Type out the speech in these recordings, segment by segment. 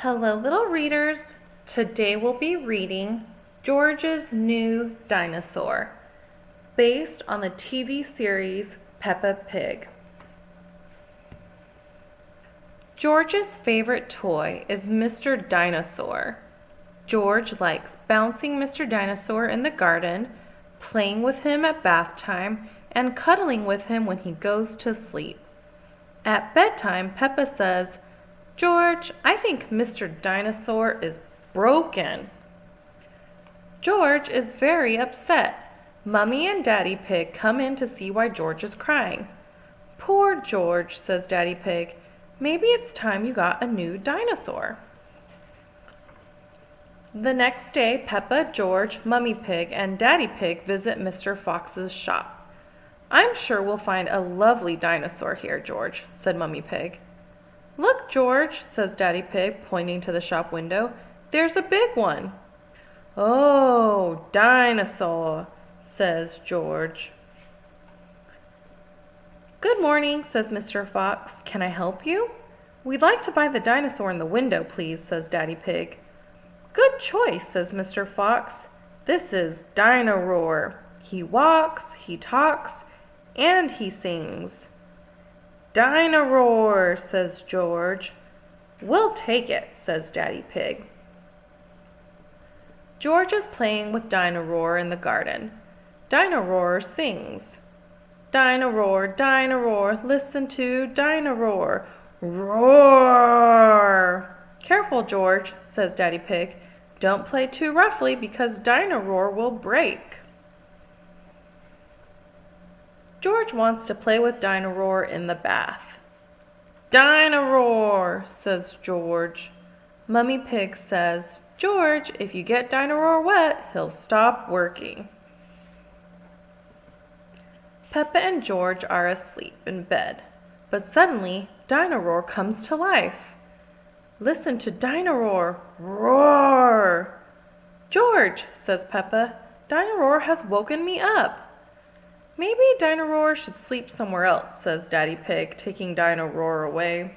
Hello, little readers. Today we'll be reading George's New Dinosaur, based on the TV series Peppa Pig. George's favorite toy is Mr. Dinosaur. George likes bouncing Mr. Dinosaur in the garden, playing with him at bath time, and cuddling with him when he goes to sleep. At bedtime, Peppa says, "George, I think Mr. Dinosaur is broken." George is very upset. Mummy and Daddy Pig come in to see why George is crying. "Poor George," says Daddy Pig. "Maybe it's time you got a new dinosaur." The next day, Peppa, George, Mummy Pig, and Daddy Pig visit Mr. Fox's shop. "I'm sure we'll find a lovely dinosaur here, George," said Mummy Pig. "Look, George," says Daddy Pig, pointing to the shop window. "There's a big one." "Oh, dinosaur," says George. "Good morning," says Mr. Fox. "Can I help you?" "We'd like to buy the dinosaur in the window, please," says Daddy Pig. "Good choice," says Mr. Fox. "This is Dino-Roar. He walks, he talks, and he sings." "Dino-Roar," says George. "We'll take it," says Daddy Pig. George is playing with Dino-Roar in the garden. Dino-Roar sings. "Dino-Roar, Dino-Roar, listen to Dino-Roar. Roar!" "Careful, George," says Daddy Pig. "Don't play too roughly because Dino-Roar will break." George wants to play with Dino-Roar in the bath. "Dino-Roar," says George. Mummy Pig says, "George, if you get Dino-Roar wet, he'll stop working." Peppa and George are asleep in bed, but suddenly Dino-Roar comes to life. "Listen to Dino-Roar, roar!" "George," says Peppa, "Dino-Roar has woken me up." "Maybe Dino-Roar should sleep somewhere else," says Daddy Pig, taking Dino-Roar away.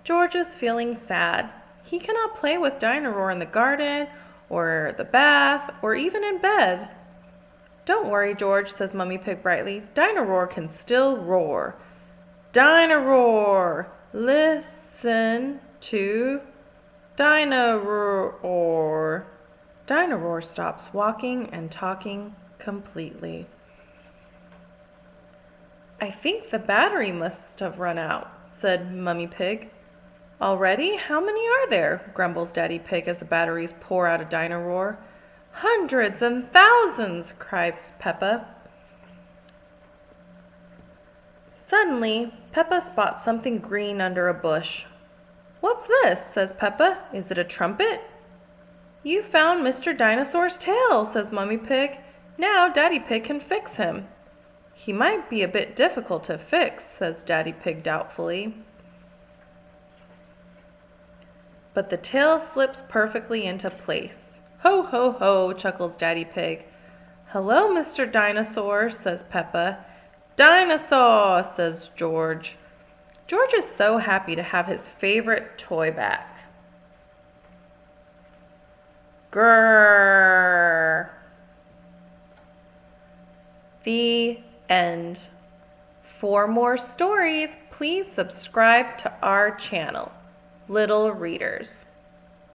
George is feeling sad. He cannot play with Dino-Roar in the garden, or the bath, or even in bed. "Don't worry, George," says Mummy Pig brightly. "Dino-Roar can still roar. Dino-Roar, listen to Dino-Roar." Dino-Roar stops walking and talking completely. "I think the battery must have run out," said Mummy Pig. "Already? How many are there?" grumbles Daddy Pig as the batteries pour out of Dino-Roar. "Hundreds and thousands!" cries Peppa. Suddenly, Peppa spots something green under a bush. "What's this?" says Peppa. "Is it a trumpet?" "You found Mr. Dinosaur's tail," says Mummy Pig. "Now Daddy Pig can fix him." "He might be a bit difficult to fix," says Daddy Pig doubtfully. But the tail slips perfectly into place. "Ho, ho, ho," chuckles Daddy Pig. "Hello, Mr. Dinosaur," says Peppa. "Dinosaur," says George. George is so happy to have his favorite toy back. Grrr. The end. For more stories, please subscribe to our channel, Little Readers.